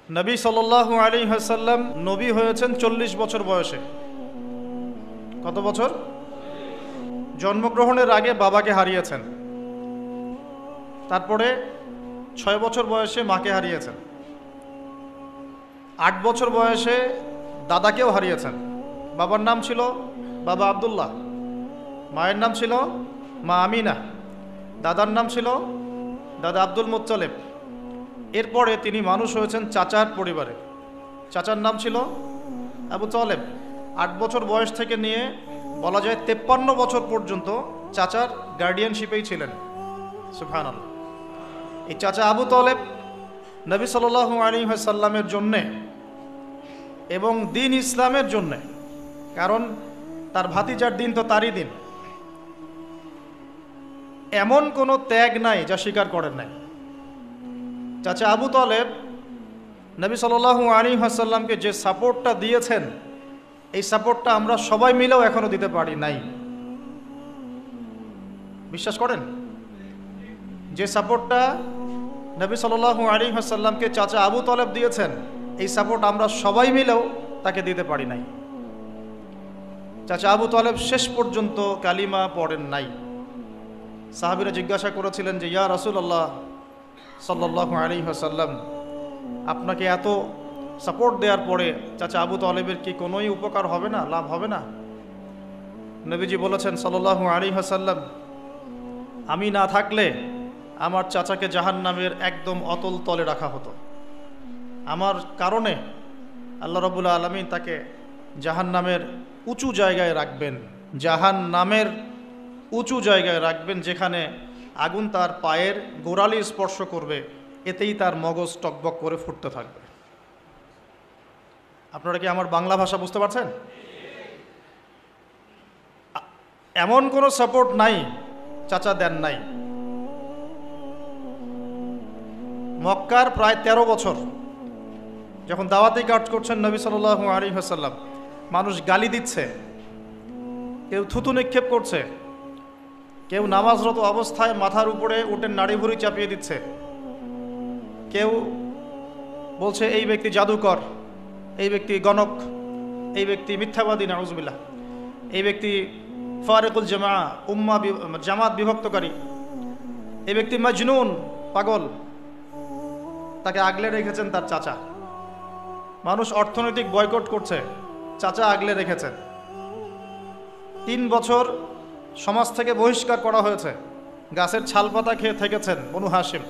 নবী সাল্লাল্লাহু আলাইহি ওয়াসাল্লাম নবী হয়েছেন 40 বছর বয়সে। কত বছর? জন্মগ্রহণের আগে বাবাকে হারিয়েছেন, তারপরে 6 বছর বয়সে মাকে হারিয়েছেন, 8 বছর বয়সে দাদাকেও হারিয়েছেন। বাবার নাম ছিল বাবা আব্দুল্লাহ, মায়ের নাম ছিল মা আমিনা, দাদার নাম ছিল দাদা আব্দুল মুত্তালিব। এরপরে তিনি মানুষ হয়েছেন চাচার পরিবারে, চাচার নাম ছিল আবু তালেব। 8 বছর বয়স থেকে নিয়ে বলা যায় 53 বছর পর্যন্ত চাচার গার্ডিয়ানশিপেই ছিলেন। সুবহানাল্লাহ। এই চাচা আবু তালেব নবী সাল্লাল্লাহু আলাইহি ওয়াসাল্লামের জন্যে এবং দিন ইসলামের জন্যে, কারণ তার ভাতিজার দিন তো তারই দিন, এমন কোনো ত্যাগ নাই যা স্বীকার করেন নাই। চাচা আবু তালেব নবী সাল্লাল্লাহু আলাইহি ওয়াসাল্লামকে যে সাপোর্টটা দিয়েছেন, এই সাপোর্টটা আমরা সবাই মিলেও এখনো দিতে পারি নাই। বিশ্বাস করেন? যে সাপোর্টটা নবী সাল্লাল্লাহু আলাইহি ওয়াসাল্লামকে চাচা আবু তালেব দিয়েছেন, এই সাপোর্ট আমরা সবাই মিলেও তাকে দিতে পারি নাই। চাচা আবু তালেব শেষ পর্যন্ত কালিমা পড়েন নাই। সাহাবীরা জিজ্ঞাসা করেছিলেন যে, ইয়া রাসূলুল্লাহ সাল্লাল্লাহু আলাইহি ওয়াসাল্লাম, আপনাকে এত সাপোর্ট দেওয়ার পরে চাচা আবু তালেবের কি কোনোই উপকার হবে না, লাভ হবে না? নবীজি বলেছেন সাল্লাল্লাহু আলাইহি ওয়াসাল্লাম, আমি না থাকলে আমার চাচাকে জাহান্নামের একদম অতল তলে রাখা হতো। আমার কারণে আল্লাহ রাব্বুল আলামিন তাকে জাহান্নামের উঁচু জায়গায় রাখবেন, জাহান্নামের উঁচু জায়গায় রাখবেন, যেখানে আগুন তার পায়ের গোড়ালি স্পর্শ করবে, এতেই তার মগজ টকবক করে ফুটতে থাকবে। আপনারা কি আমার বাংলা ভাষা বুঝতে পারছেন? এমন কোনো সাপোর্ট নাই চাচা দেন নাই। মক্কার প্রায় 13 বছর যখন দাওয়াতি কাজ করছেন নবী সাল্লাল্লাহু আলাইহি ওয়াসাল্লাম, মানুষ গালি দিচ্ছে, কেউ থুতু নিক্ষেপ করছে, কেউ নামাজরত অবস্থায় মাথার উপরে উটের নাড়ি ভুঁড়ি চাপিয়ে দিচ্ছে, কেউ বলছে এই ব্যক্তি জাদুকর, এই ব্যক্তি গণক, এই ব্যক্তি মিথ্যাবাদী, নাউজুবিল্লাহ, এই ব্যক্তি ফারিকুল জামা, জামাত বিভক্তকারী, এই ব্যক্তি মাজনুন, পাগল। তাকে আগলে রেখেছেন তার চাচা। মানুষ অর্থনৈতিক বয়কট করছে, চাচা আগলে রেখেছেন। 3 বছর সমাজ থেকে বহিষ্কার করা হয়েছে, গাছের ছালপাতা খেয়ে থেকেছেন বনু হাশিম।